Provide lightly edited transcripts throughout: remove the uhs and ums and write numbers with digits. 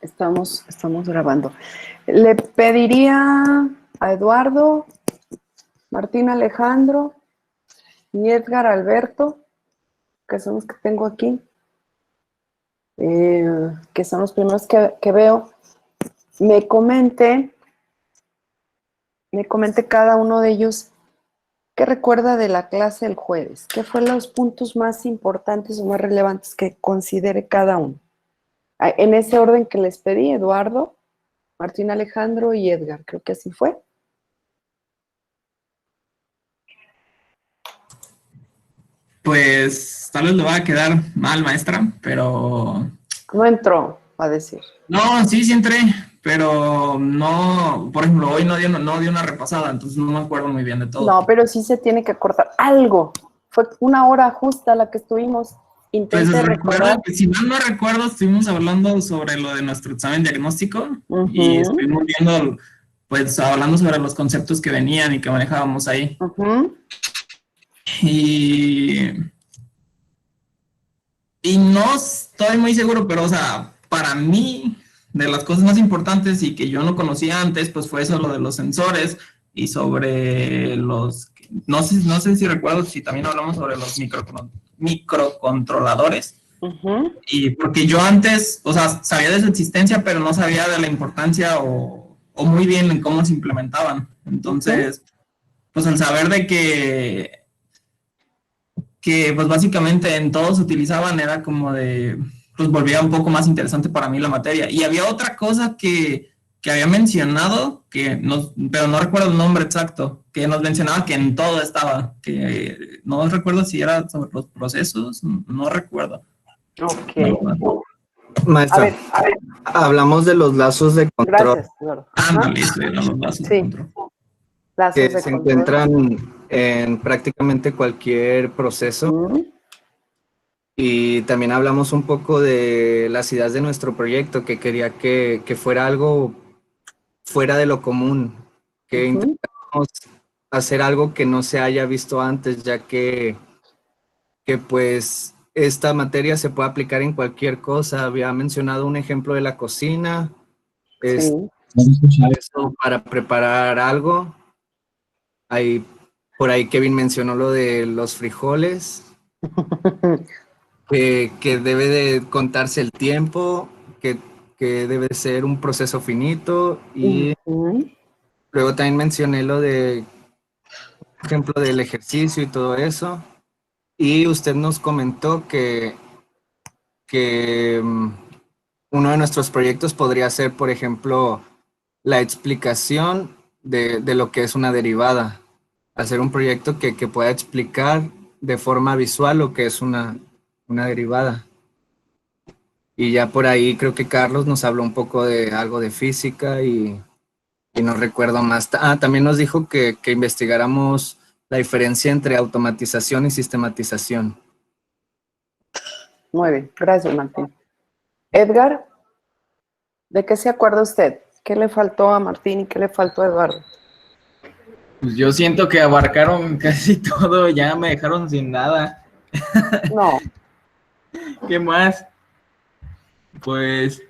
Estamos grabando. Le pediría a Eduardo, Martín Alejandro y Edgar Alberto, que son los que tengo aquí, que son los primeros que veo, me comente cada uno de ellos qué recuerda de la clase el jueves, qué fue los puntos más importantes o más relevantes que considere cada uno. En ese orden que les pedí, Eduardo, Martín Alejandro y Edgar, creo que así fue. Pues tal vez le va a quedar mal, maestra, pero... No entró, va a decir. No, sí entré, pero no, por ejemplo, hoy no di una repasada, entonces no me acuerdo muy bien de todo. No, pero sí se tiene que acordar algo. Fue una hora justa la que estuvimos. Pues Intenté recuerdo recordar. que, si mal no recuerdo, estuvimos hablando sobre lo de nuestro examen diagnóstico y estuvimos viendo, pues hablando sobre los conceptos que venían y que manejábamos ahí. Y no estoy muy seguro, pero, o sea, para mí, de las cosas más importantes y que yo no conocía antes, pues fue eso, lo de los sensores y sobre los... No sé si recuerdo si también hablamos sobre los microcontroladores. Y porque yo antes, o sea, sabía de su existencia, pero no sabía de la importancia o muy bien en cómo se implementaban. Entonces, pues al saber de que pues básicamente en todos se utilizaban, era como de, pues volvía un poco más interesante para mí la materia. Y había otra cosa que había mencionado, pero no recuerdo el nombre exacto, que nos mencionaba que en todo estaba, que no recuerdo si era sobre los procesos, no recuerdo. Ok. No. Maestra, a ver. Hablamos de los lazos de control. Gracias, Eduardo. Ándale, eso eran los lazos de control. Lazos que de se control. encuentran en prácticamente cualquier proceso. Y también hablamos un poco de las ideas de nuestro proyecto, que quería que fuera algo fuera de lo común, que intentamos hacer algo que no se haya visto antes, ya que pues esta materia se puede aplicar en cualquier cosa. Había mencionado un ejemplo de la cocina, eso para preparar algo. Por ahí Kevin mencionó lo de los frijoles, que debe de contarse el tiempo, que debe ser un proceso finito, y luego también mencioné lo de, por ejemplo, del ejercicio y todo eso, y usted nos comentó que uno de nuestros proyectos podría ser, por ejemplo, la explicación de lo que es una derivada. Hacer un proyecto que pueda explicar de forma visual lo que es una derivada. Y ya por ahí creo que Carlos nos habló un poco de algo de física y no recuerdo más. También nos dijo que investigáramos la diferencia entre automatización y sistematización. Muy bien, gracias, Martín. Edgar, ¿de qué se acuerda usted? ¿Qué le faltó a Martín y qué le faltó a Eduardo? Pues yo siento que abarcaron casi todo, ya me dejaron sin nada. No. ¿Qué más? Pues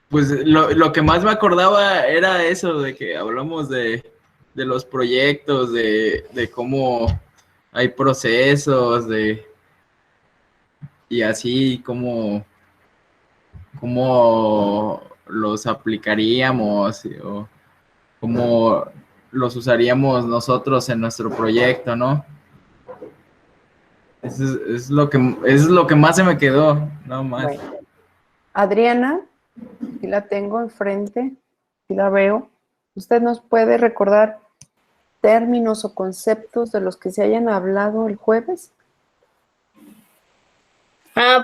lo que más me acordaba era eso, de que hablamos de los proyectos, de cómo hay procesos, y así cómo los aplicaríamos o cómo los usaríamos nosotros en nuestro proyecto, ¿no? Eso es lo que más se me quedó, no más. Bueno. Adriana, si la tengo enfrente, si la veo, ¿usted nos puede recordar términos o conceptos de los que se hayan hablado el jueves?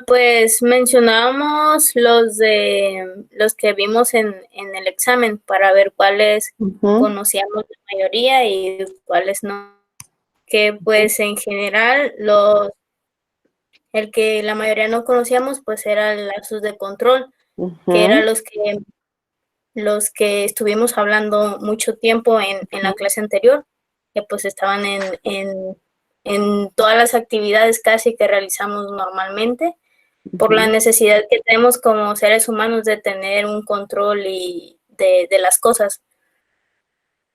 Pues mencionábamos los que vimos en el examen para ver cuáles conocíamos la mayoría y cuáles no. Que pues en general el que la mayoría no conocíamos pues eran lazos de control, que eran los que estuvimos hablando mucho tiempo en la clase anterior, que pues estaban en todas las actividades casi que realizamos normalmente. por la necesidad que tenemos como seres humanos de tener un control y de las cosas.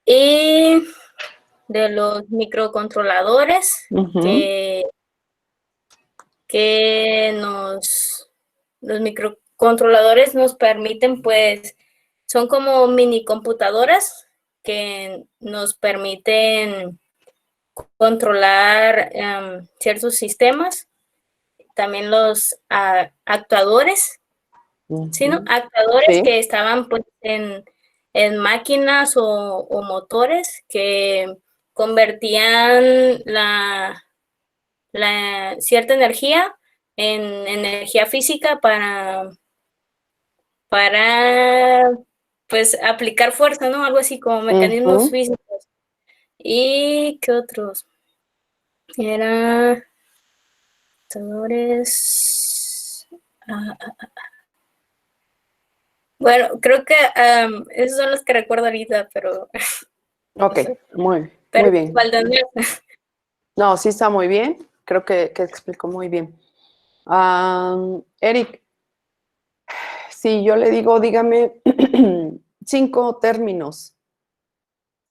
Y de los microcontroladores los microcontroladores nos permiten, pues, son como mini computadoras que nos permiten controlar ciertos sistemas. También los actuadores, ¿sí, no? Actuadores que estaban, pues, en máquinas o motores que convertían la cierta energía en energía física para pues aplicar fuerza, ¿no? Algo así como mecanismos físicos. ¿Y qué otros? Era bueno, creo que esos son los que recuerdo ahorita, pero Ok, muy bien. No, sí está muy bien. Creo que explicó muy bien. Eric, si yo le digo, dígame 5 términos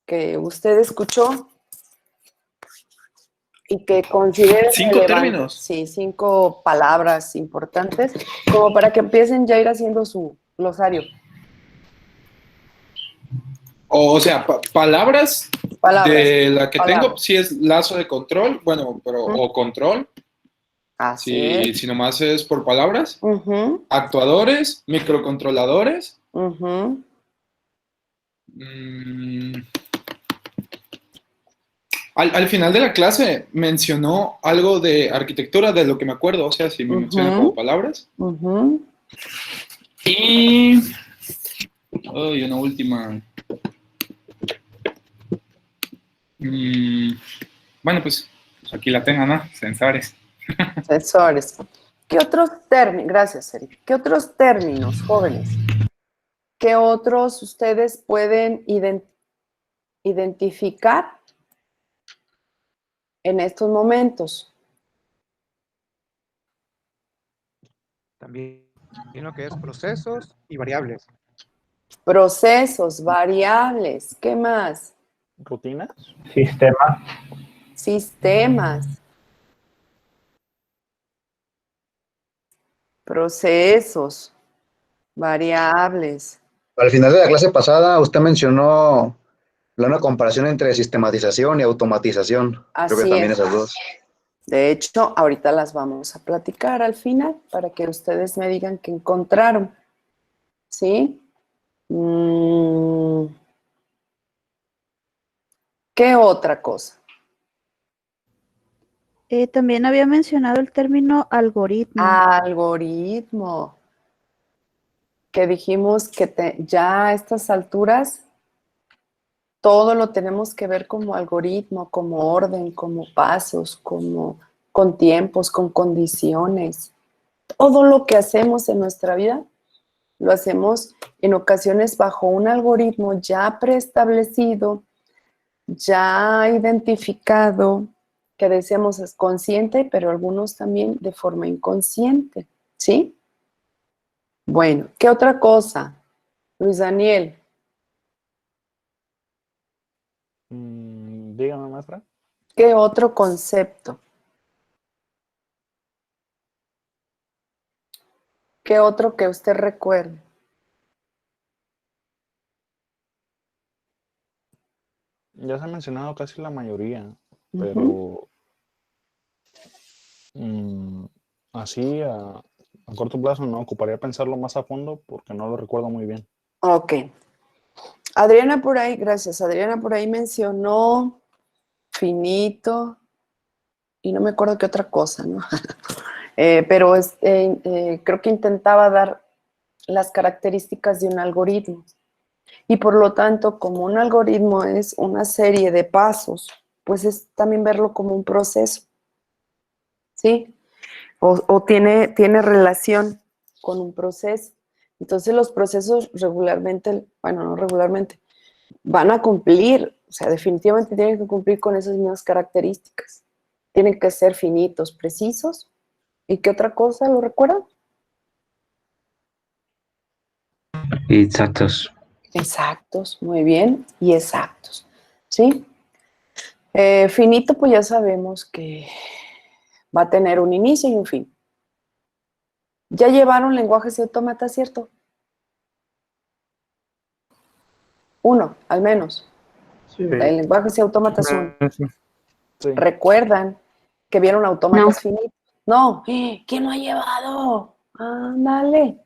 que usted escuchó y que considere 5 términos. Sí, 5 palabras importantes, como para que empiecen ya a ir haciendo su glosario. O sea, palabras de la que palabras. tengo, si es lazo de control, bueno, pero o control. Así si nomás es por palabras. Actuadores, microcontroladores. Al final de la clase mencionó algo de arquitectura, de lo que me acuerdo, o sea, si me menciona como palabras. Y una última. Bueno, pues aquí la tengo, ¿no? Sensores. Sensores. ¿Qué otros términos? Gracias, Eric. ¿Qué otros términos, jóvenes? ¿Qué otros ustedes pueden identificar en estos momentos? También lo que es procesos y variables. Procesos, variables, ¿qué más? Rutinas. Sistemas. Procesos, variables. Al final de la clase pasada, usted mencionó una comparación entre sistematización y automatización. Creo que también esas dos. De hecho, ahorita las vamos a platicar al final para que ustedes me digan qué encontraron. ¿Sí? ¿Qué otra cosa? También había mencionado el término algoritmo. Algoritmo. Que dijimos que ya a estas alturas todo lo tenemos que ver como algoritmo, como orden, como pasos, con tiempos, con condiciones. Todo lo que hacemos en nuestra vida lo hacemos en ocasiones bajo un algoritmo ya preestablecido, ya identificado, que decíamos es consciente, pero algunos también de forma inconsciente, ¿sí? Bueno, ¿qué otra cosa? Luis Daniel. Dígame, maestra. ¿Qué otro concepto? ¿Qué otro que usted recuerde? Ya se ha mencionado casi la mayoría, pero así a corto plazo no, ocuparía pensarlo más a fondo porque no lo recuerdo muy bien. Ok. Adriana por ahí, gracias. Adriana por ahí mencionó finito y no me acuerdo qué otra cosa, ¿no? Pero creo que intentaba dar las características de un algoritmo. Y por lo tanto, como un algoritmo es una serie de pasos, pues es también verlo como un proceso, ¿sí? O tiene relación con un proceso. Entonces los procesos regularmente, bueno, no regularmente, van a cumplir, o sea, definitivamente tienen que cumplir con esas mismas características. Tienen que ser finitos, precisos. ¿Y qué otra cosa lo recuerdan? Exactos. Exactos, muy bien, y exactos, ¿sí? Finito, pues ya sabemos que va a tener un inicio y un fin. Ya llevaron lenguajes y autómatas, ¿cierto? Uno, al menos. Sí. El lenguajes y autómatas uno. Sí. ¿Recuerdan que vieron autómatas finitos? No, ¿quién no ha llevado? Ándale.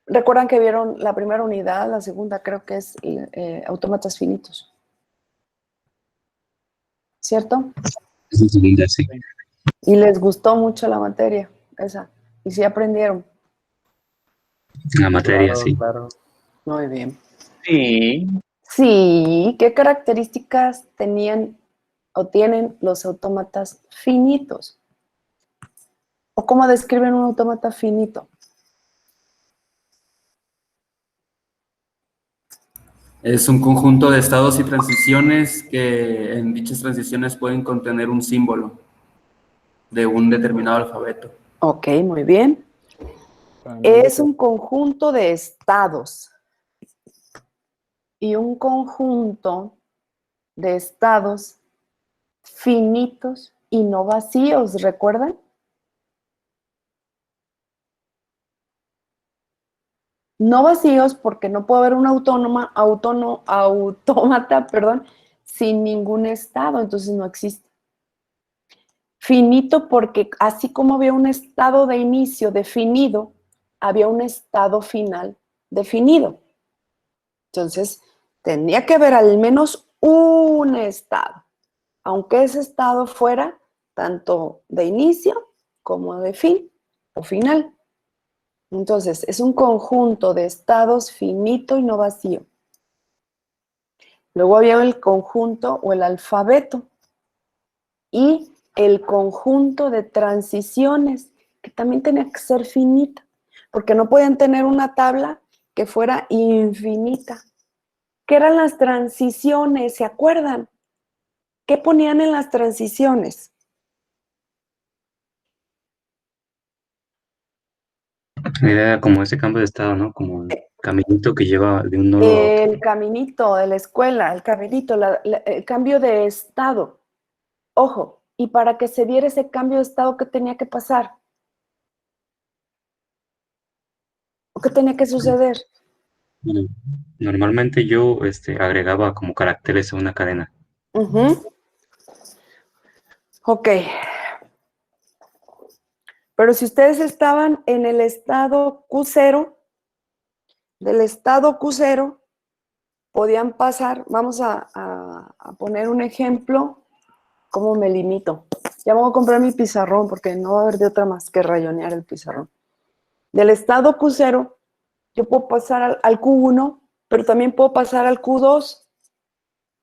¿Recuerdan que vieron la primera unidad? La segunda creo que es autómatas finitos. ¿Cierto? Es segunda, sí. Y les gustó mucho la materia, esa. Y sí aprendieron. La materia, Claro, sí. claro. Muy bien. Sí. Sí, ¿qué características tenían o tienen los autómatas finitos? ¿O cómo describen un autómata finito? Es un conjunto de estados y transiciones que en dichas transiciones pueden contener un símbolo de un determinado alfabeto. Ok, muy bien. Es un conjunto de estados. Y un conjunto de estados finitos y no vacíos, ¿recuerdan? No vacíos porque no puede haber un autómata, perdón, sin ningún estado, entonces no existe. Finito porque así como había un estado de inicio definido, había un estado final definido. Entonces, tenía que haber al menos un estado, aunque ese estado fuera tanto de inicio como de fin o final. Entonces, es un conjunto de estados finito y no vacío. Luego había el conjunto o el alfabeto y el conjunto de transiciones, que también tenía que ser finita, porque no podían tener una tabla que fuera infinita. ¿Qué eran las transiciones? ¿Se acuerdan? ¿Qué ponían en las transiciones? Era como ese cambio de estado, ¿no? Como un caminito que lleva de un nodo a otro. El caminito de la escuela, el caminito, el cambio de estado. Ojo, y para que se diera ese cambio de estado, ¿qué tenía que pasar? ¿O qué tenía que suceder? Bueno, normalmente yo agregaba como caracteres a una cadena. Ok. Pero si ustedes estaban en el estado Q0, del estado Q0, podían pasar, vamos a poner un ejemplo, ¿cómo me limito? Ya me voy a comprar mi pizarrón porque no va a haber de otra más que rayonear el pizarrón. Del estado Q0, yo puedo pasar al Q1, pero también puedo pasar al Q2,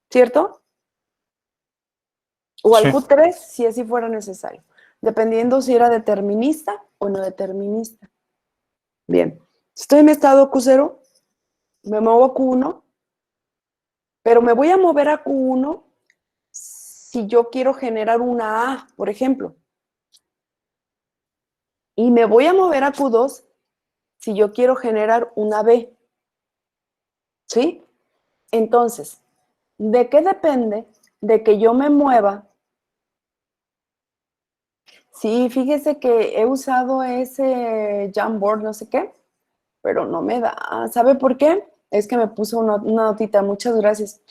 ¿cierto? O al Q3, si así fuera necesario, dependiendo si era determinista o no determinista. Bien, si estoy en estado Q0, me muevo a Q1, pero me voy a mover a Q1 si yo quiero generar una A, por ejemplo. Y me voy a mover a Q2 si yo quiero generar una B. ¿Sí? Entonces, ¿de qué depende de que yo me mueva? Sí, fíjese que he usado ese Jamboard, no sé qué, pero no me da. ¿Sabe por qué? Es que me puso una notita. Muchas gracias.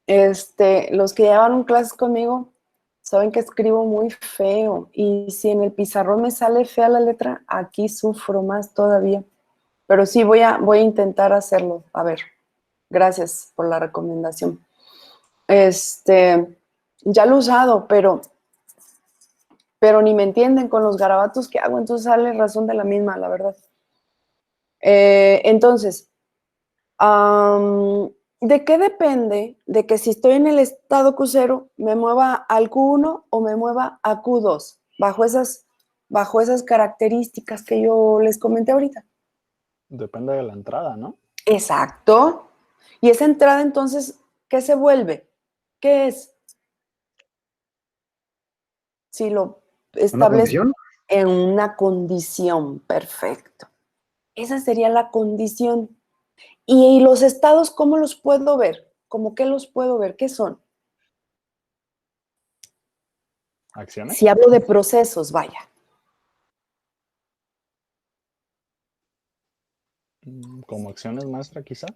Los que llevan clases conmigo saben que escribo muy feo. Y si en el pizarrón me sale fea la letra, aquí sufro más todavía. Pero sí, voy a intentar hacerlo. A ver, gracias por la recomendación. Ya lo he usado, pero ni me entienden con los garabatos que hago, entonces sale razón de la misma, la verdad. Entonces, ¿de qué depende de que si estoy en el estado Q0 me mueva al Q1 o me mueva a Q2? Bajo esas características que yo les comenté ahorita. Depende de la entrada, ¿no? Exacto. Y esa entrada, entonces, ¿qué se vuelve? ¿Qué es? Si lo establezco en una condición, perfecto. Esa sería la condición. ¿Y los estados cómo los puedo ver? ¿Cómo qué los puedo ver? ¿Qué son? ¿Acciones? Si hablo de procesos, vaya. ¿Como acciones, maestra, quizá?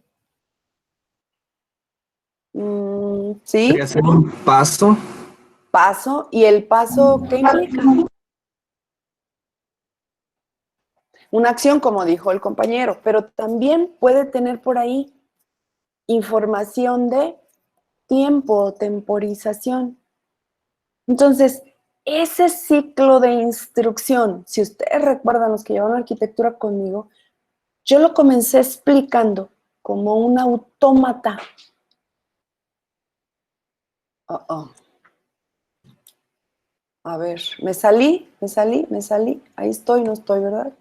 Sí. Podría ser un paso. Paso. ¿Y el paso qué implica? Una acción, como dijo el compañero, pero también puede tener por ahí información de tiempo, temporización. Entonces, ese ciclo de instrucción, si ustedes recuerdan los que llevaron arquitectura conmigo, yo lo comencé explicando como un autómata. A ver, me salí. Ahí estoy, no estoy, ¿verdad?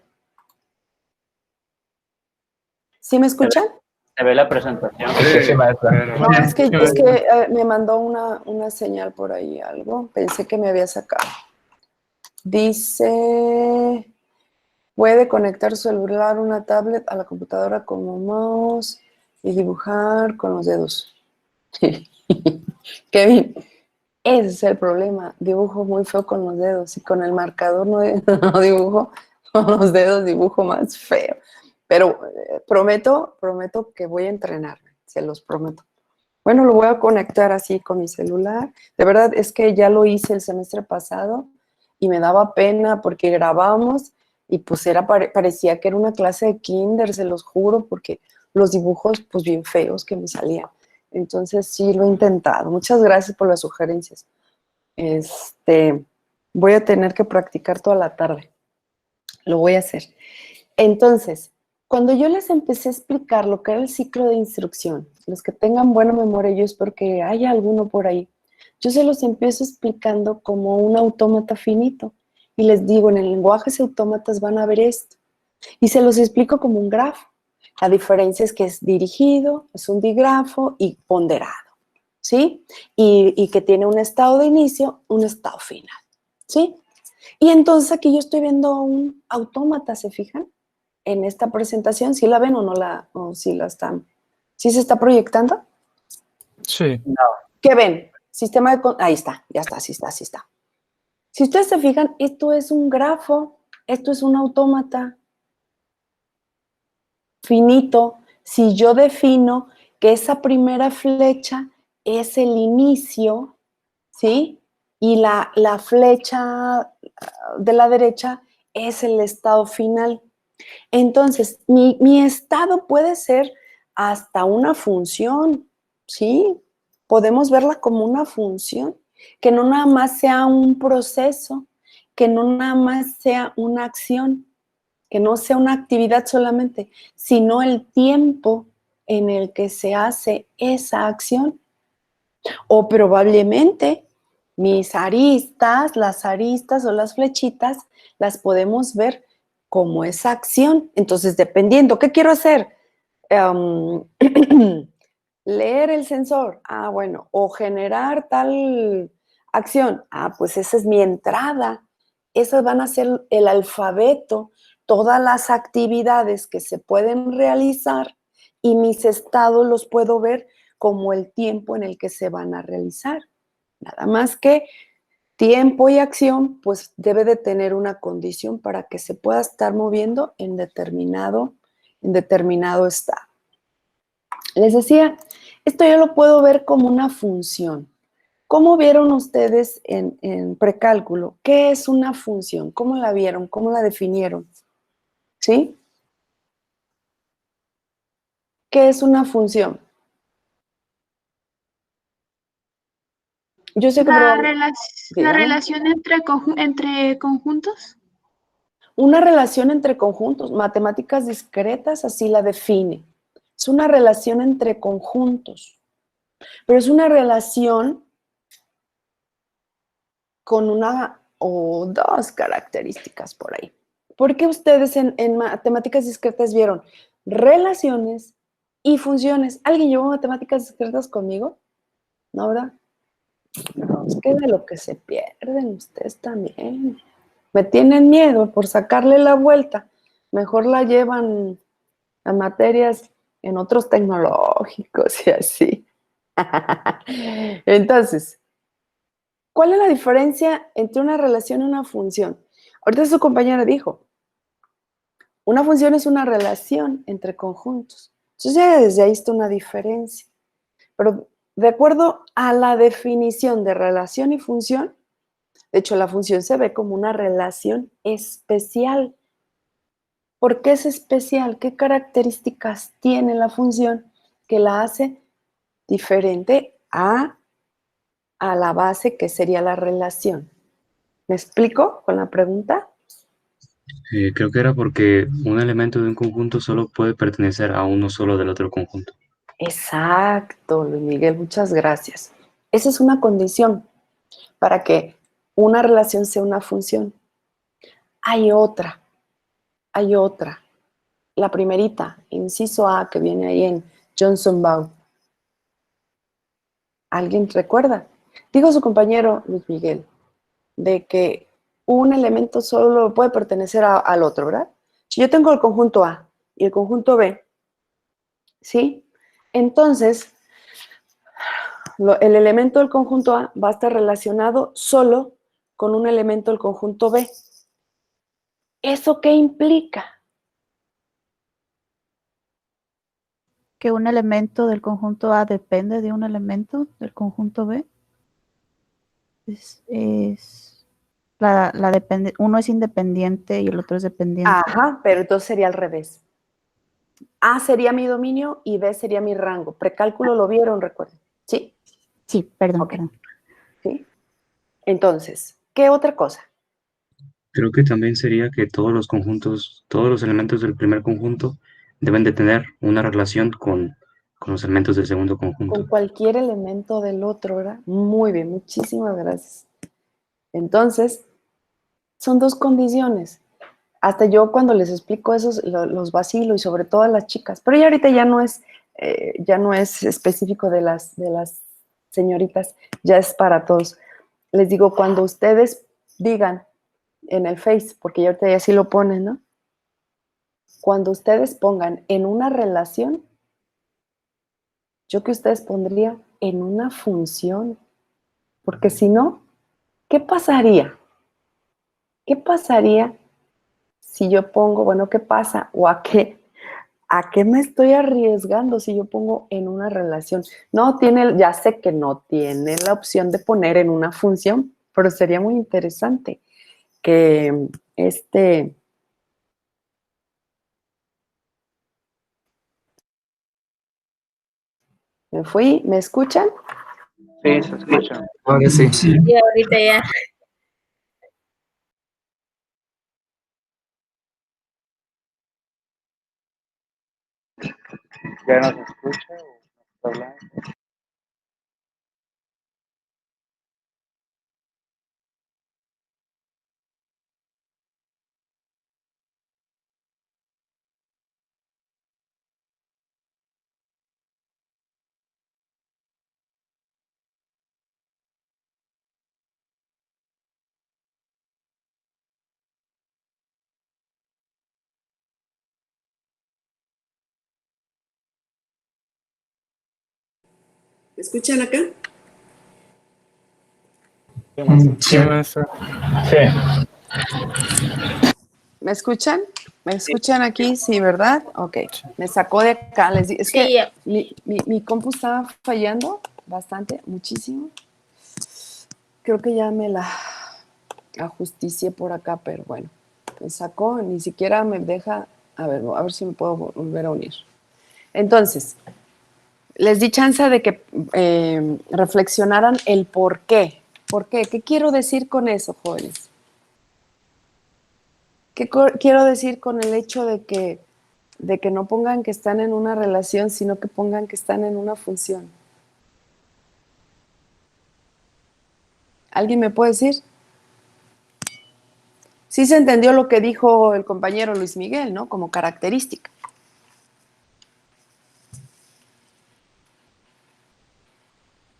¿Sí me escuchan? Se ve la presentación. Sí, maestra. No, es que me mandó una señal por ahí, algo. Pensé que me había sacado. Dice, puede conectar su celular, una tablet a la computadora como mouse y dibujar con los dedos. Kevin, ese es el problema. Dibujo muy feo con los dedos y con el marcador no dibujo con los dedos, dibujo más feo. Pero prometo que voy a entrenarme, se los prometo. Bueno, lo voy a conectar así con mi celular. De verdad es que ya lo hice el semestre pasado y me daba pena porque grabamos y pues parecía que era una clase de kinder, se los juro, porque los dibujos pues bien feos que me salían. Entonces sí lo he intentado. Muchas gracias por las sugerencias. Voy a tener que practicar toda la tarde. Lo voy a hacer. Entonces, cuando yo les empecé a explicar lo que era el ciclo de instrucción, los que tengan buena memoria, yo espero que haya alguno por ahí, yo se los empiezo explicando como un autómata finito. Y les digo, en el lenguaje de autómatas van a ver esto. Y se los explico como un grafo. La diferencia es que es dirigido, es un digrafo y ponderado, ¿sí? Y que tiene un estado de inicio, un estado final, ¿sí? Y entonces aquí yo estoy viendo un autómata, ¿se fijan? En esta presentación, ¿sí la ven o no o sí la están? ¿Sí se está proyectando? Sí. No. ¿Qué ven? Sistema de... Ahí está, ya está, sí está. Si ustedes se fijan, esto es un grafo, esto es un autómata finito. Si yo defino que esa primera flecha es el inicio, ¿sí? Y la flecha de la derecha es el estado final. Entonces, mi estado puede ser hasta una función, ¿sí? Podemos verla como una función, que no nada más sea un proceso, que no nada más sea una acción, que no sea una actividad solamente, sino el tiempo en el que se hace esa acción. O probablemente mis aristas, las aristas o las flechitas, las podemos ver como esa acción. Entonces, dependiendo, ¿qué quiero hacer? Leer el sensor. Ah, bueno. O generar tal acción. Ah, pues esa es mi entrada. Esas van a ser el alfabeto, todas las actividades que se pueden realizar y mis estados los puedo ver como el tiempo en el que se van a realizar. Nada más que tiempo y acción, pues debe de tener una condición para que se pueda estar moviendo en determinado estado. Les decía, esto yo lo puedo ver como una función. ¿Cómo vieron ustedes en precálculo? ¿Qué es una función? ¿Cómo la vieron? ¿Cómo la definieron? ¿Sí? ¿Qué es una función? Yo sé que la relación entre conjuntos. Una relación entre conjuntos, matemáticas discretas así la define. Es una relación entre conjuntos, pero es una relación con una o dos características por ahí. ¿Por qué ustedes en matemáticas discretas vieron relaciones y funciones? ¿Alguien llevó matemáticas discretas conmigo? ¿No, verdad? No, es que de lo que se pierden ustedes también. Me tienen miedo por sacarle la vuelta. Mejor la llevan a materias en otros tecnológicos y así. Entonces, ¿cuál es la diferencia entre una relación y una función? Ahorita su compañera dijo, una función es una relación entre conjuntos. Entonces ya desde ahí está una diferencia. Pero de acuerdo a la definición de relación y función, de hecho la función se ve como una relación especial. ¿Por qué es especial? ¿Qué características tiene la función que la hace diferente a la base que sería la relación? ¿Me explico con la pregunta? Creo que era porque un elemento de un conjunto solo puede pertenecer a uno solo del otro conjunto. Exacto, Luis Miguel, muchas gracias. Esa es una condición para que una relación sea una función. Hay otra. La primerita, inciso A, que viene ahí en Johnson Baum. ¿Alguien recuerda? Dijo su compañero Luis Miguel, de que un elemento solo puede pertenecer al otro, ¿verdad? Si yo tengo el conjunto A y el conjunto B, ¿sí? Entonces, el elemento del conjunto A va a estar relacionado solo con un elemento del conjunto B. ¿Eso qué implica? Que un elemento del conjunto A depende de un elemento del conjunto B. Uno es independiente y el otro es dependiente. Ajá, pero entonces sería al revés. A sería mi dominio y B sería mi rango. Precálculo lo vieron, recuerden. ¿Sí? Sí, perdón, Okay. ¿Sí? Entonces, ¿qué otra cosa? Creo que también sería que todos los conjuntos, todos los elementos del primer conjunto deben de tener una relación con los elementos del segundo conjunto. Con cualquier elemento del otro, ¿verdad? Muy bien, muchísimas gracias. Entonces, son dos condiciones. Hasta yo cuando les explico eso, los vacilo y sobre todo a las chicas. Pero ya ahorita ya no es específico de las señoritas, ya es para todos. Les digo, cuando ustedes digan en el Face, porque ya ahorita ya sí lo ponen, ¿no? Cuando ustedes pongan en una relación, yo que ustedes pondría en una función, porque si no, ¿qué pasaría? ¿Qué pasaría si yo pongo, bueno, qué pasa o a qué me estoy arriesgando si yo pongo en una relación? No tiene, ya sé que no tiene la opción de poner en una función, pero sería muy interesante que me fui, ¿me escuchan? Sí, se escucha. Ahora sí. Sí, ahorita ya. ¿Ya nos escucha o está hablando? ¿Me escuchan acá? Sí, maestra. Sí. ¿Me escuchan? ¿Me escuchan aquí? Sí, ¿verdad? Ok. Me sacó de acá. Es Sí, que ya. mi compu estaba fallando bastante, muchísimo. Creo que ya me la ajusticié por acá, pero bueno. Me sacó, ni siquiera me deja. A ver si me puedo volver a unir. Entonces, les di chance de que reflexionaran el por qué. ¿Por qué? ¿Qué quiero decir con eso, jóvenes? ¿Qué quiero decir con el hecho de que no pongan que están en una relación, sino que pongan que están en una función? ¿Alguien me puede decir? Sí se entendió lo que dijo el compañero Luis Miguel, ¿no? Como característica.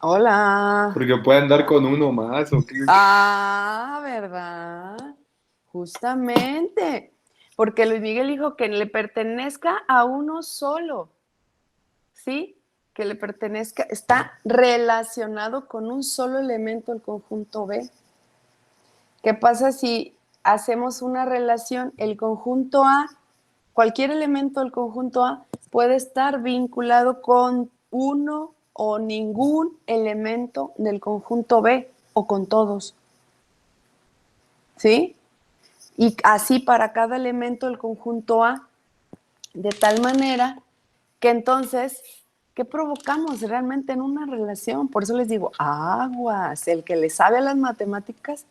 Hola. Porque pueden dar con uno más, ¿o qué? Ah, ¿verdad? Justamente, porque Luis Miguel dijo que le pertenezca a uno solo, ¿sí? Que le pertenezca, está relacionado con un solo elemento el conjunto B. ¿Qué pasa si hacemos una relación? El conjunto A, cualquier elemento del conjunto A puede estar vinculado con uno o ningún elemento del conjunto B o con todos. ¿Sí? Y así para cada elemento del conjunto A, de tal manera que entonces, ¿qué provocamos realmente en una relación? Por eso les digo, aguas, el que le sabe a las matemáticas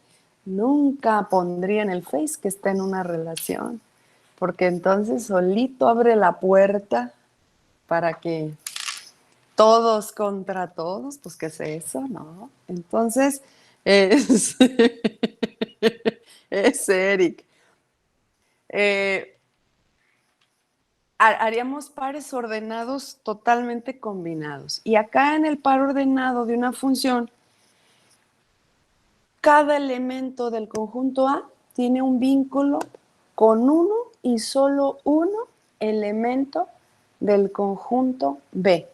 nunca pondría en el Face que está en una relación, porque entonces solito abre la puerta para que todos contra todos, pues ¿qué es eso? ¿No? Entonces, es Eric. Haríamos pares ordenados totalmente combinados. Y acá en el par ordenado de una función, cada elemento del conjunto A tiene un vínculo con uno y solo uno elemento del conjunto B.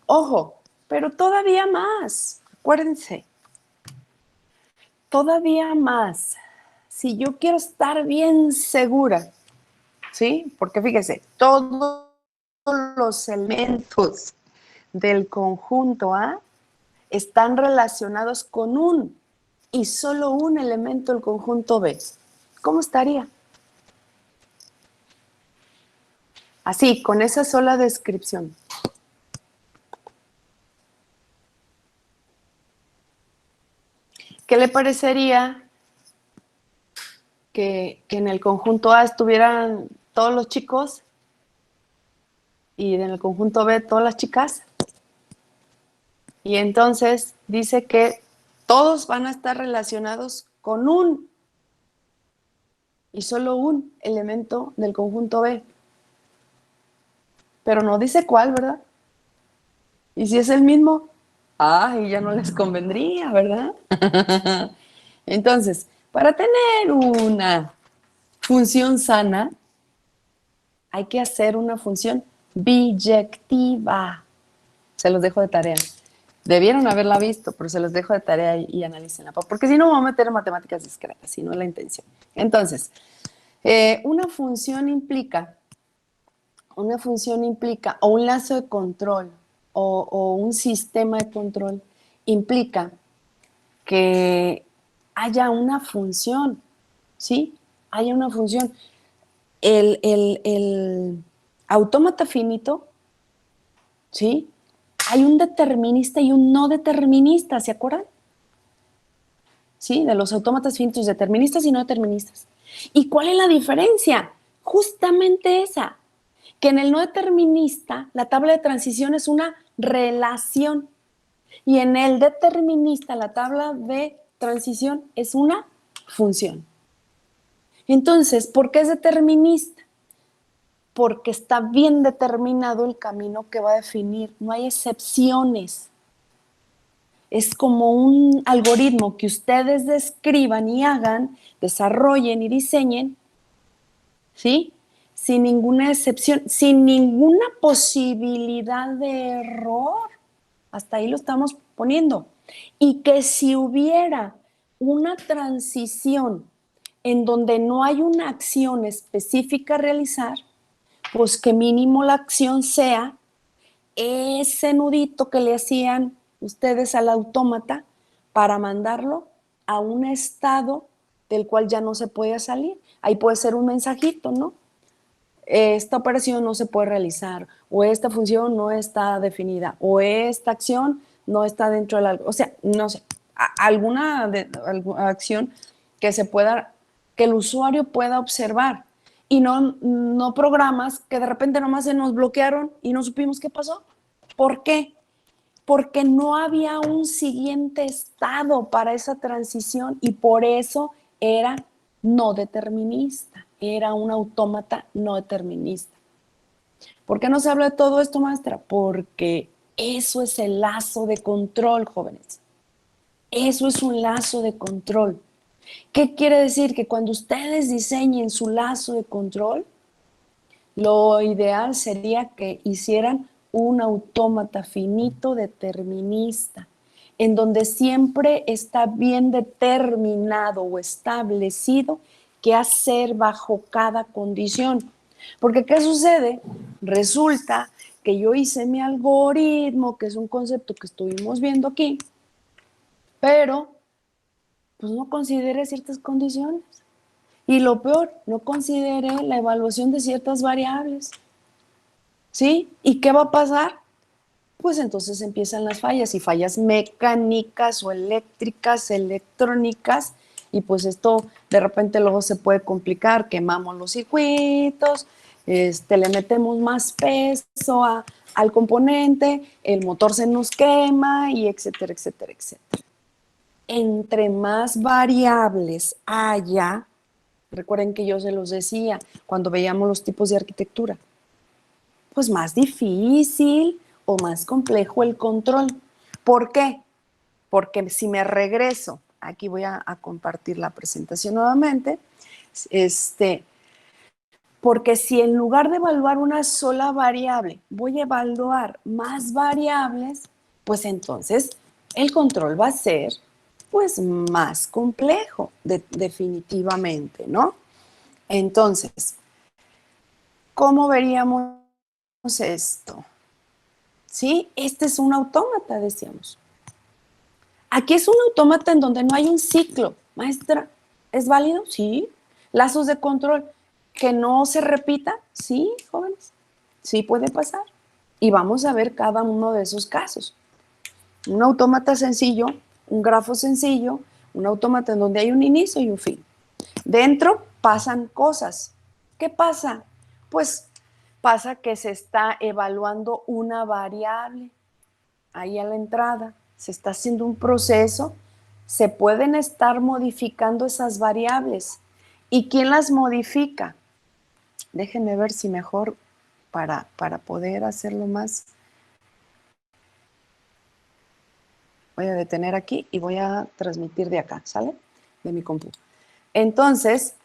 Ojo, pero todavía más, acuérdense, todavía más. Si yo quiero estar bien segura, ¿sí? Porque fíjese, todos los elementos del conjunto A están relacionados con un y solo un elemento del conjunto B. ¿Cómo estaría? Así, con esa sola descripción. ¿Qué le parecería que en el conjunto A estuvieran todos los chicos y en el conjunto B todas las chicas? Y entonces dice que todos van a estar relacionados con un y solo un elemento del conjunto B. Pero no dice cuál, ¿verdad? Y si es el mismo, y ya no les convendría, ¿verdad? Entonces, para tener una función sana, hay que hacer una función biyectiva. Se los dejo de tarea. Debieron haberla visto, pero se los dejo de tarea y analícenla, porque si no me voy a meter en matemáticas discretas, si no es la intención. Entonces, una función implica, o un lazo de control, o un sistema de control, implica que haya una función, ¿sí? Haya una función. El autómata finito, ¿sí? Hay un determinista y un no determinista, ¿se acuerdan? Sí, de los autómatas finitos, deterministas y no deterministas. ¿Y cuál es la diferencia? Justamente esa, que en el no determinista la tabla de transición es una relación y en el determinista la tabla de transición es una función. Entonces, ¿por qué es determinista? Porque está bien determinado el camino que va a definir, no hay excepciones. Es como un algoritmo que ustedes describan y hagan, desarrollen y diseñen, ¿sí? Sin ninguna excepción, sin ninguna posibilidad de error. Hasta ahí lo estamos poniendo. Y que si hubiera una transición en donde no hay una acción específica a realizar, pues que mínimo la acción sea ese nudito que le hacían ustedes al autómata para mandarlo a un estado del cual ya no se puede salir. Ahí puede ser un mensajito, ¿no? Esta operación no se puede realizar, o esta función no está definida, o esta acción no está dentro de la... O sea, no sé, alguna acción que se pueda, que el usuario pueda observar. Y no programas que de repente nomás se nos bloquearon y no supimos qué pasó. ¿Por qué? Porque no había un siguiente estado para esa transición y por eso era no determinista, era un autómata no determinista. ¿Por qué no se habla de todo esto, maestra? Porque eso es el lazo de control, jóvenes. Eso es un lazo de control. ¿Qué quiere decir? Que cuando ustedes diseñen su lazo de control, lo ideal sería que hicieran un autómata finito determinista, en donde siempre está bien determinado o establecido qué hacer bajo cada condición. Porque ¿qué sucede? Resulta que yo hice mi algoritmo, que es un concepto que estuvimos viendo aquí, pero pues no consideré ciertas condiciones. Y lo peor, no consideré la evaluación de ciertas variables. ¿Sí? ¿Y qué va a pasar? Pues entonces empiezan las fallas, y fallas mecánicas o eléctricas, electrónicas, y pues esto de repente luego se puede complicar, quemamos los circuitos, le metemos más peso al componente, el motor se nos quema, y etcétera, etcétera, etcétera. Entre más variables haya, recuerden que yo se los decía cuando veíamos los tipos de arquitectura, pues más difícil o más complejo el control. ¿Por qué? Porque si me regreso, aquí voy a compartir la presentación nuevamente, porque si en lugar de evaluar una sola variable, voy a evaluar más variables, pues entonces el control va a ser pues más complejo, definitivamente, ¿no? Entonces, ¿cómo veríamos esto? ¿Sí? Este es un autómata, decíamos. Aquí es un autómata en donde no hay un ciclo. Maestra, ¿es válido? Sí. Lazos de control, que no se repita. Sí, jóvenes. Sí puede pasar. Y vamos a ver cada uno de esos casos. Un autómata sencillo, un grafo sencillo, un autómata en donde hay un inicio y un fin. Dentro pasan cosas. ¿Qué pasa? Pues pasa que se está evaluando una variable ahí a la entrada, se está haciendo un proceso, se pueden estar modificando esas variables. ¿Y quién las modifica? Déjenme ver si mejor para poder hacerlo más. Voy a detener aquí y voy a transmitir de acá, ¿sale? De mi compu. Entonces,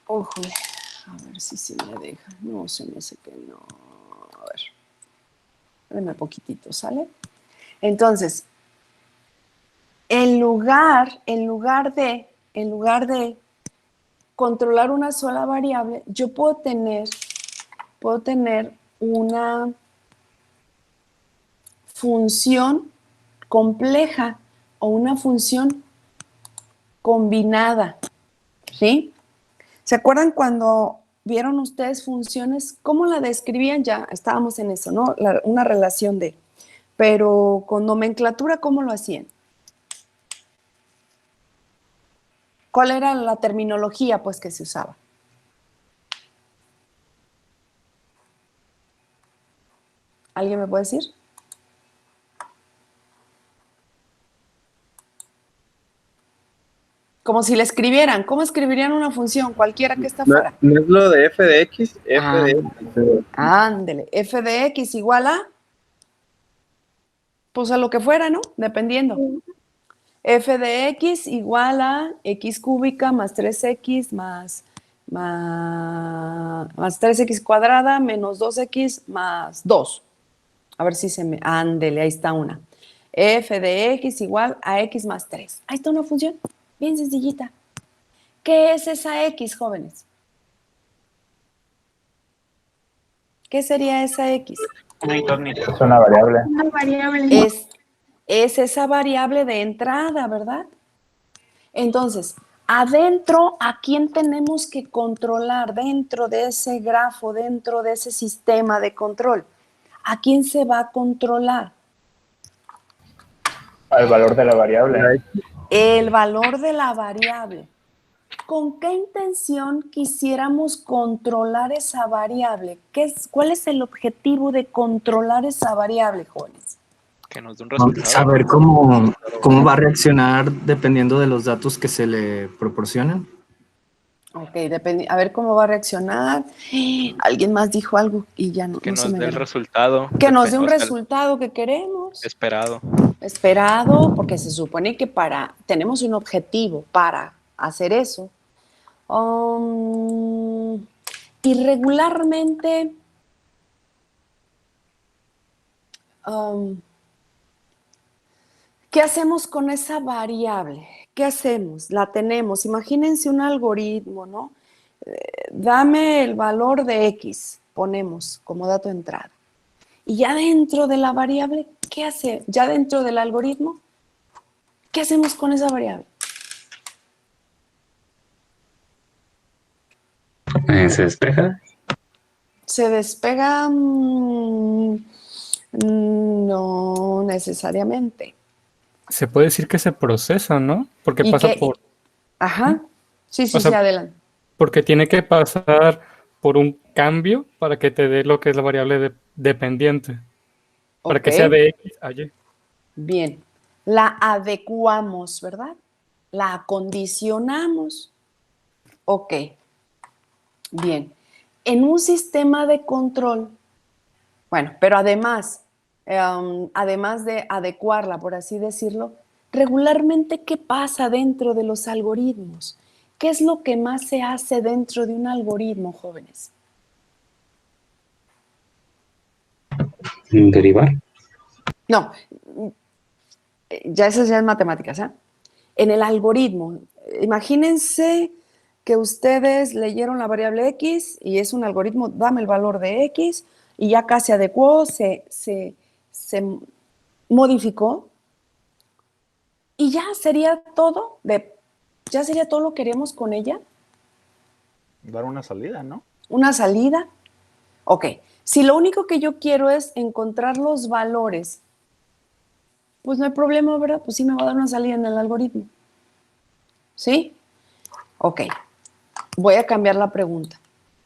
ojo, a ver si se me deja. No, se me hace que no. A ver. Espérenme poquitito, ¿sale? Entonces, en lugar de controlar una sola variable, yo puedo tener una función compleja o una función combinada, ¿sí? ¿Se acuerdan cuando vieron ustedes funciones? ¿Cómo la describían? Ya estábamos en eso, ¿no? Una relación de, pero con nomenclatura, ¿cómo lo hacían? ¿Cuál era la terminología, pues, que se usaba? ¿Alguien me puede decir? Como si le escribieran. ¿Cómo escribirían una función? Cualquiera que está fuera. ¿No es lo de f de x? F de x. Ándele. F de x igual a, pues a lo que fuera, ¿no? Dependiendo. F de x igual a x cúbica más 3x más 3x cuadrada menos 2x más 2. A ver si se me... Ándele, ahí está una. F de x igual a x más 3. Ahí está una función bien sencillita. ¿Qué es esa x, jóvenes? ¿Qué sería esa x? Es una variable. Una variable. Es esa variable de entrada, ¿verdad? Entonces, adentro, ¿a quién tenemos que controlar dentro de ese grafo, dentro de ese sistema de control? ¿A quién se va a controlar? Al valor de la variable. El valor de la variable. ¿Con qué intención quisiéramos controlar esa variable? ¿Cuál es el objetivo de controlar esa variable, jóvenes? Que nos dé un resultado. Saber cómo va a reaccionar dependiendo de los datos que se le proporcionan. Ok, a ver cómo va a reaccionar. Alguien más dijo algo y ya no, Que no se nos me dé el ve. resultado. Que nos dé un o sea, resultado que queremos. esperado. Esperado, porque se supone que tenemos un objetivo para hacer eso. Y regularmente, ¿qué hacemos con esa variable? ¿Qué hacemos? La tenemos. Imagínense un algoritmo, ¿no? Dame el valor de X, ponemos como dato de entrada. Y ya dentro de la variable, ¿qué hace? Ya dentro del algoritmo, ¿qué hacemos con esa variable? ¿Se despeja? Se despega, no necesariamente. Se puede decir que se procesa, ¿no? Porque ¿Y pasa qué? por... Ajá. Sí, O sea, adelante. porque tiene que pasar por un cambio para que te dé lo que es la variable dependiente. Para Ok. que sea de X a Y. Bien. La adecuamos, ¿verdad? La acondicionamos. Ok. Bien. En un sistema de control, bueno, pero además de adecuarla, por así decirlo, regularmente, ¿qué pasa dentro de los algoritmos? ¿Qué es lo que más se hace dentro de un algoritmo, jóvenes? ¿Derivar? No, ya eso ya es matemáticas, ¿eh? En el algoritmo, imagínense que ustedes leyeron la variable X y es un algoritmo, dame el valor de X y ya casi adecuó, se modificó y ya sería todo, ya sería todo lo que queremos con ella. Dar una salida, ¿no? Una salida. Ok, si lo único que yo quiero es encontrar los valores, pues no hay problema, ¿verdad? Pues sí me va a dar una salida en el algoritmo. ¿Sí? Ok, voy a cambiar la pregunta.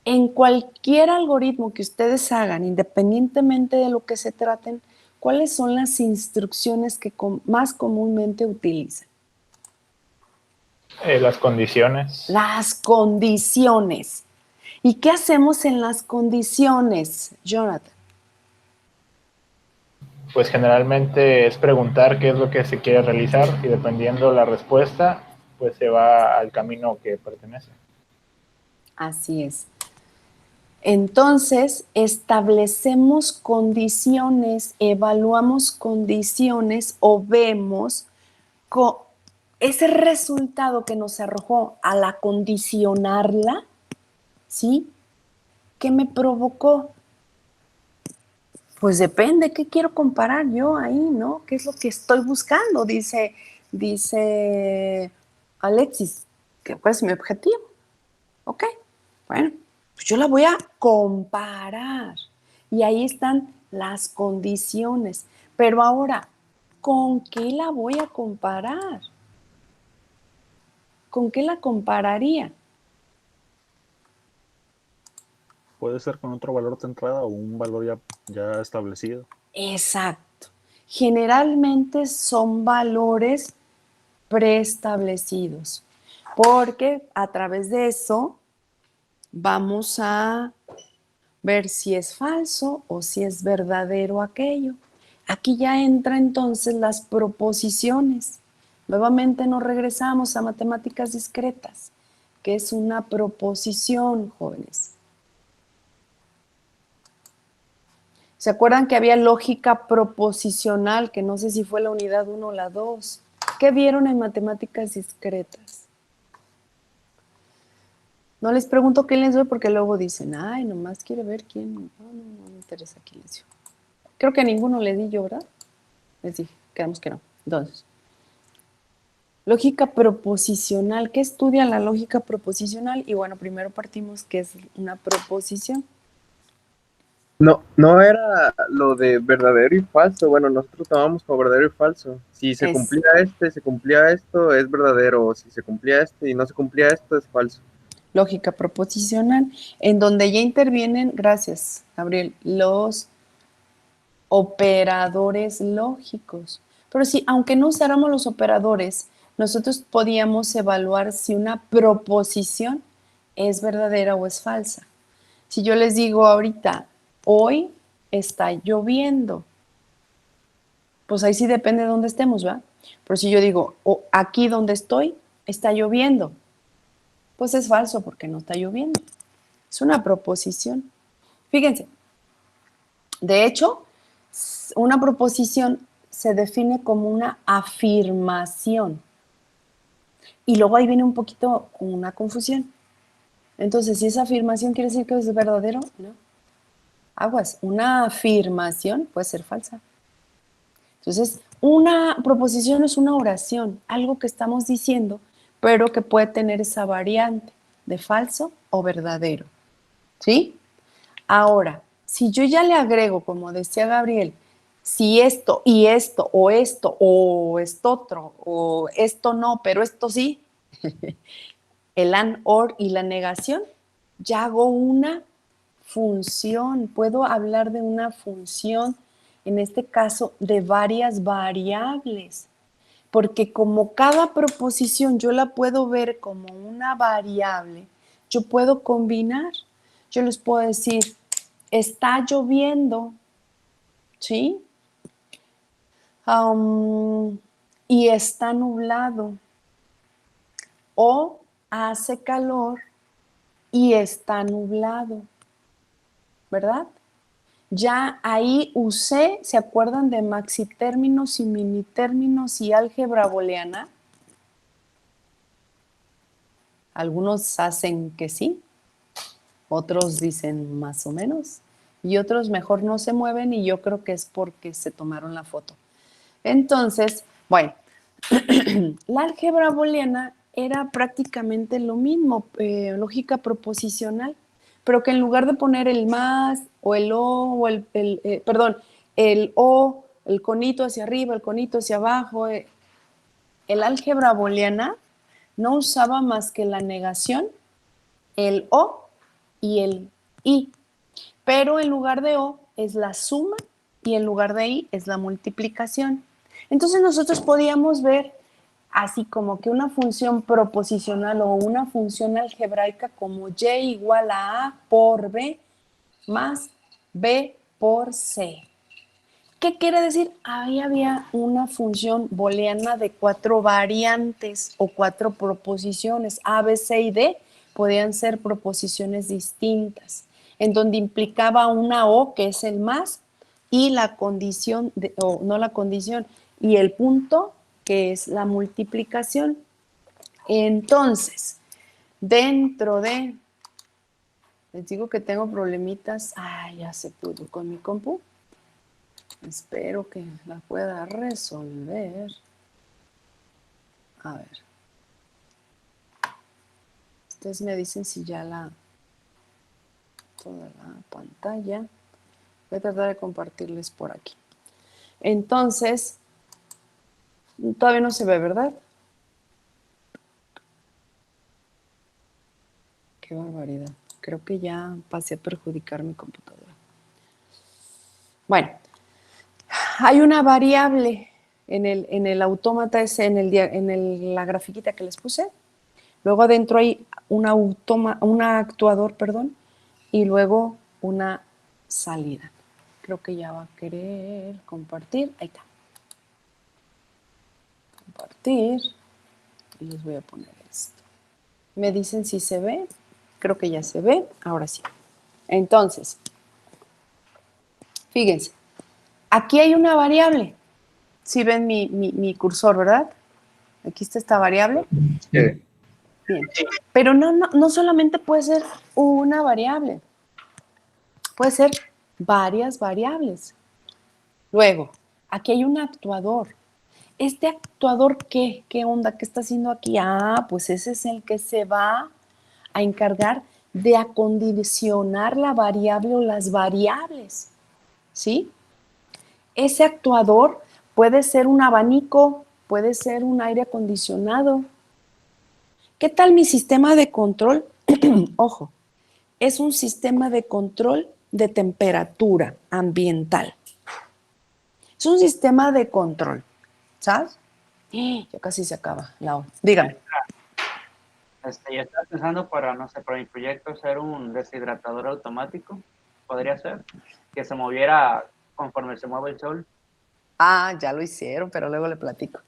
En cualquier algoritmo que ustedes hagan, independientemente de lo que se traten, ¿cuáles son las instrucciones que más comúnmente utilizan? Las condiciones. Las condiciones. ¿Y qué hacemos en las condiciones, Jonathan? Pues generalmente es preguntar qué es lo que se quiere realizar y dependiendo la respuesta, pues se va al camino que pertenece. Así es. Entonces, establecemos condiciones, evaluamos condiciones o vemos ese resultado que nos arrojó al acondicionarla, ¿sí? ¿Qué me provocó? Pues depende, ¿qué quiero comparar yo ahí, no? ¿Qué es lo que estoy buscando? Dice Alexis, que pues mi objetivo. Ok, bueno, pues yo la voy a comparar. Y ahí están las condiciones. Pero ahora, ¿con qué la voy a comparar? ¿Con qué la compararía? Puede ser con otro valor de entrada o un valor ya establecido. Exacto. Generalmente son valores preestablecidos, porque a través de eso vamos a ver si es falso o si es verdadero aquello. Aquí ya entra entonces las proposiciones. Nuevamente nos regresamos a matemáticas discretas, que es una proposición, jóvenes. ¿Se acuerdan que había lógica proposicional, que no sé si fue la unidad 1 o la 2? ¿Qué vieron en matemáticas discretas? No les pregunto qué les doy porque luego dicen, ay, nomás quiere ver quién. No me interesa quién les dio. Creo que a ninguno le di yo, ¿verdad? Les dije, quedamos que no. Entonces, lógica proposicional. ¿Qué estudia la lógica proposicional? Y bueno, primero partimos que es una proposición. No era lo de verdadero y falso. Bueno, nosotros tomamos como verdadero y falso. Si se cumplía se cumplía esto, es verdadero. O si se cumplía y no se cumplía esto, es falso. Lógica proposicional, en donde ya intervienen, gracias, Gabriel, los operadores lógicos. Pero sí, aunque no usáramos los operadores, nosotros podíamos evaluar si una proposición ¿es verdadera o es falsa? Si yo les digo ahorita, hoy está lloviendo, pues ahí sí depende de dónde estemos, ¿verdad? Pero si yo digo, aquí donde estoy, está lloviendo, pues es falso porque no está lloviendo. Es una proposición. Fíjense, de hecho, una proposición se define como una afirmación. Y luego ahí viene un poquito una confusión. Entonces, si esa afirmación quiere decir que es verdadero, no. Aguas, una afirmación puede ser falsa. Entonces, una proposición es una oración, algo que estamos diciendo, pero que puede tener esa variante de falso o verdadero. ¿Sí? Ahora, si yo ya le agrego, como decía Gabriel, si esto y esto, o esto otro, o esto no, pero esto sí, el and, or y la negación, ya hago una función. Puedo hablar de una función, en este caso, de varias variables, porque como cada proposición yo la puedo ver como una variable, yo puedo combinar. Yo les puedo decir, está lloviendo, ¿sí? Y está nublado. O hace calor y está nublado, ¿verdad? Ya ahí usé, ¿se acuerdan de maxitérminos y minitérminos y álgebra booleana? Algunos hacen que sí, otros dicen más o menos, y otros mejor no se mueven, y yo creo que es porque se tomaron la foto. Entonces, bueno, la álgebra booleana era prácticamente lo mismo, lógica proposicional, pero que en lugar de poner el más o el o el o, el conito hacia arriba, el conito hacia abajo, el álgebra booleana no usaba más que la negación, el o y el i, pero en lugar de o es la suma y en lugar de i es la multiplicación. Entonces nosotros podíamos ver así como que una función proposicional o una función algebraica como y igual a por b más b por c. ¿Qué quiere decir? Ahí había una función booleana de 4 variantes o 4 proposiciones. A, B, C y D podían ser proposiciones distintas, en donde implicaba una O, que es el más, y la condición, o no la condición, y el punto, que es la multiplicación. Entonces, dentro de, les digo que tengo problemitas, ya se pudo con mi compu. Espero que la pueda resolver. A ver. Ustedes me dicen si ya toda la pantalla. Voy a tratar de compartirles por aquí. Entonces, todavía no se ve, ¿verdad? Qué barbaridad. Creo que ya pasé a perjudicar mi computadora. Bueno. Hay una variable en el autómata ese, en la grafiquita que les puse. Luego adentro hay un actuador, y luego una salida. Creo que ya va a querer compartir. Ahí está. Compartir. Y les voy a poner esto. Me dicen si se ve. Creo que ya se ve. Ahora sí. Entonces, fíjense. Aquí hay una variable. Si ven mi cursor, ¿verdad? Aquí está esta variable. Sí. Bien. Pero no solamente puede ser una variable. Puede ser varias variables. Luego, aquí hay un actuador. ¿Este actuador qué? ¿Qué onda? ¿Qué está haciendo aquí? Pues ese es el que se va a encargar de acondicionar la variable o las variables. ¿Sí? Ese actuador puede ser un abanico, puede ser un aire acondicionado. ¿Qué tal mi sistema de control? Ojo, es un sistema de control de temperatura ambiental. Es un sistema de control, ¿sabes? Ya casi se acaba la hora. Dígame. Yo estaba pensando para, no sé, para mi proyecto hacer un deshidratador automático. Podría ser que se moviera conforme se mueve el sol. Ah, ya lo hicieron, pero luego le platico.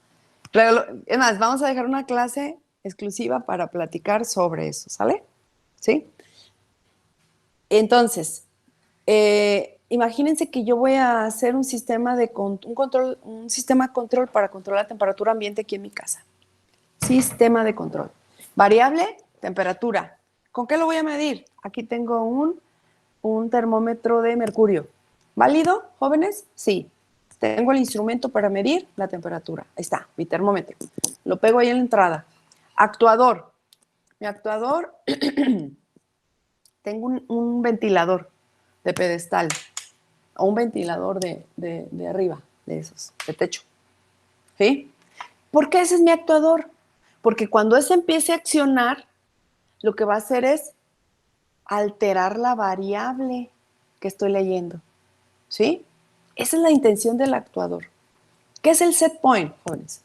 Luego, es más, vamos a dejar una clase exclusiva para platicar sobre eso, ¿sale? ¿Sí? Entonces, imagínense que yo voy a hacer un sistema de un sistema de control para controlar la temperatura ambiente aquí en mi casa. Sistema de control. Variable, temperatura. ¿Con qué lo voy a medir? Aquí tengo un termómetro de mercurio. ¿Válido, jóvenes? Sí. Tengo el instrumento para medir la temperatura. Ahí está, mi termómetro. Lo pego ahí en la entrada. Actuador. Mi actuador, tengo un ventilador de pedestal o un ventilador de arriba, de esos, de techo. ¿Sí? ¿Por qué ese es mi actuador? Porque cuando ese empiece a accionar, lo que va a hacer es alterar la variable que estoy leyendo. ¿Sí? Esa es la intención del actuador. ¿Qué es el set point, jóvenes?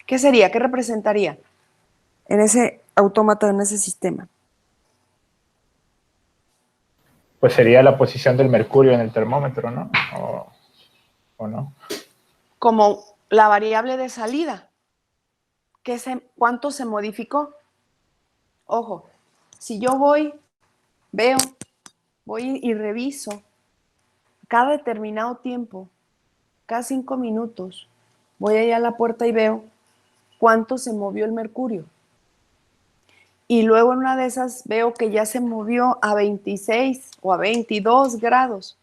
¿Qué sería? ¿Qué representaría en ese autómata, en ese sistema? Pues sería la posición del mercurio en el termómetro, ¿no? ¿O no? Como la variable de salida. ¿Cuánto se modificó? Ojo, si yo voy y reviso cada determinado tiempo, cada 5 minutos, voy allá a la puerta y veo cuánto se movió el mercurio. Y luego en una de esas veo que ya se movió a 26 o a 22 grados.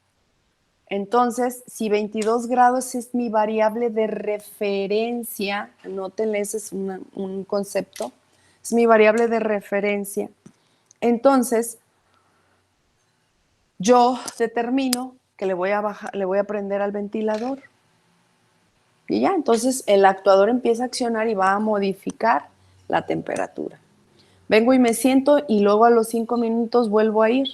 Entonces, si 22 grados es mi variable de referencia, anótenle, ese es un concepto, es mi variable de referencia. Entonces, yo determino que le voy a prender al ventilador. Y ya, entonces el actuador empieza a accionar y va a modificar la temperatura. Vengo y me siento y luego a los 5 minutos vuelvo a ir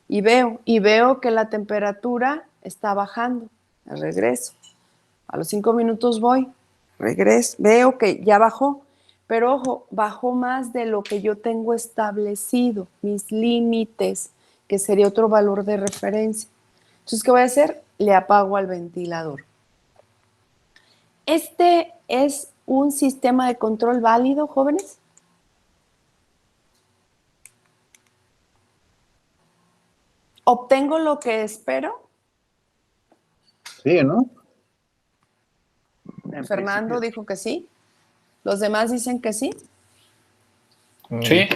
y veo que la temperatura está bajando. Regreso. A los 5 minutos voy, regreso, veo que ya bajó, pero ojo, bajó más de lo que yo tengo establecido, mis límites, que sería otro valor de referencia. Entonces, ¿qué voy a hacer? Le apago al ventilador. ¿Este es un sistema de control válido, jóvenes? ¿Obtengo lo que espero? Sí, ¿no? Fernando dijo que sí. ¿Los demás dicen que sí? Sí.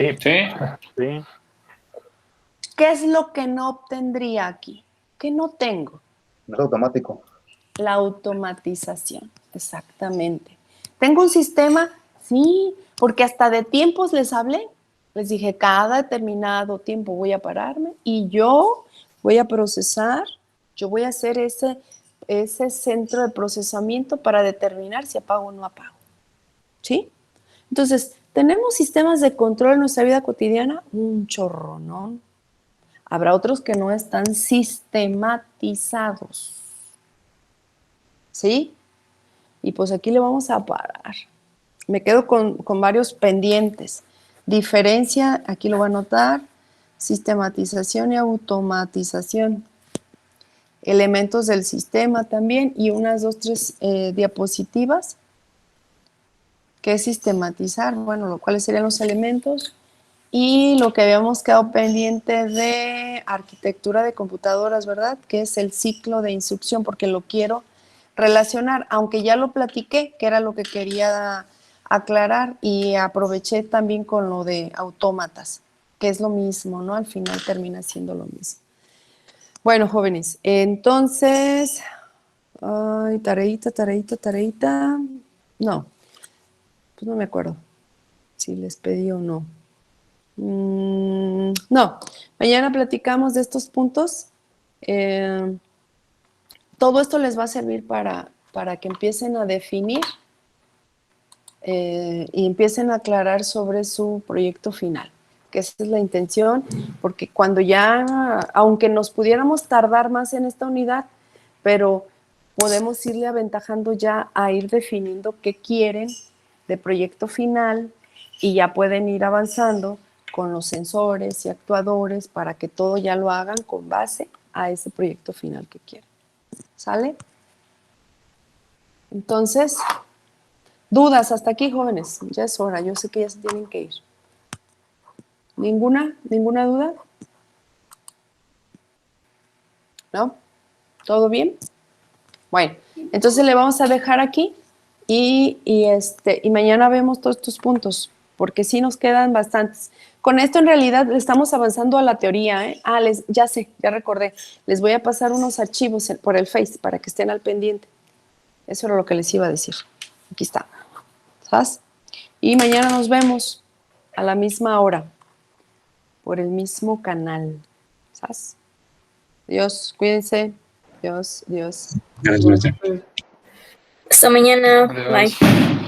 ¿Qué es lo que no obtendría aquí? ¿Qué no tengo? No es automático. La automatización, exactamente. ¿Tengo un sistema? Sí, porque hasta de tiempos les hablé. Les dije, cada determinado tiempo voy a pararme y yo voy a procesar, yo voy a hacer ese centro de procesamiento para determinar si apago o no apago. ¿Sí? Entonces, ¿tenemos sistemas de control en nuestra vida cotidiana? Un chorro, ¿no? Habrá otros que no están sistematizados. ¿Sí? Y pues aquí le vamos a parar. Me quedo con varios pendientes. Diferencia, aquí lo voy a anotar, sistematización y automatización. Elementos del sistema también y unas 2, 3 diapositivas. ¿Qué es sistematizar? Bueno, ¿cuáles serían los elementos? Y lo que habíamos quedado pendiente de arquitectura de computadoras, ¿verdad? Que es el ciclo de instrucción, porque lo quiero relacionar, aunque ya lo platiqué, que era lo que quería aclarar, y aproveché también con lo de autómatas, que es lo mismo, ¿no? Al final termina siendo lo mismo. Bueno, jóvenes, entonces, ay, tareita. No, pues no me acuerdo si les pedí o no. No, mañana platicamos de estos puntos. Todo esto les va a servir para que empiecen a definir y empiecen a aclarar sobre su proyecto final, que esa es la intención, porque cuando ya, aunque nos pudiéramos tardar más en esta unidad, pero podemos irle aventajando ya a ir definiendo qué quieren de proyecto final y ya pueden ir avanzando con los sensores y actuadores para que todo ya lo hagan con base a ese proyecto final que quieren. ¿Sale? Entonces, dudas hasta aquí, jóvenes. Ya es hora, yo sé que ya se tienen que ir. ¿Ninguna duda? ¿No? ¿Todo bien? Bueno, entonces le vamos a dejar aquí y mañana vemos todos estos puntos, porque sí nos quedan bastantes. Con esto en realidad estamos avanzando a la teoría, ¿eh? Ya sé, ya recordé. Les voy a pasar unos archivos por el Face para que estén al pendiente. Eso era lo que les iba a decir. Aquí está. ¿Sabes? Y mañana nos vemos a la misma hora por el mismo canal. ¿Sabes? Dios, cuídense. Dios. Gracias, maestra. Hasta mañana. Adiós. Bye.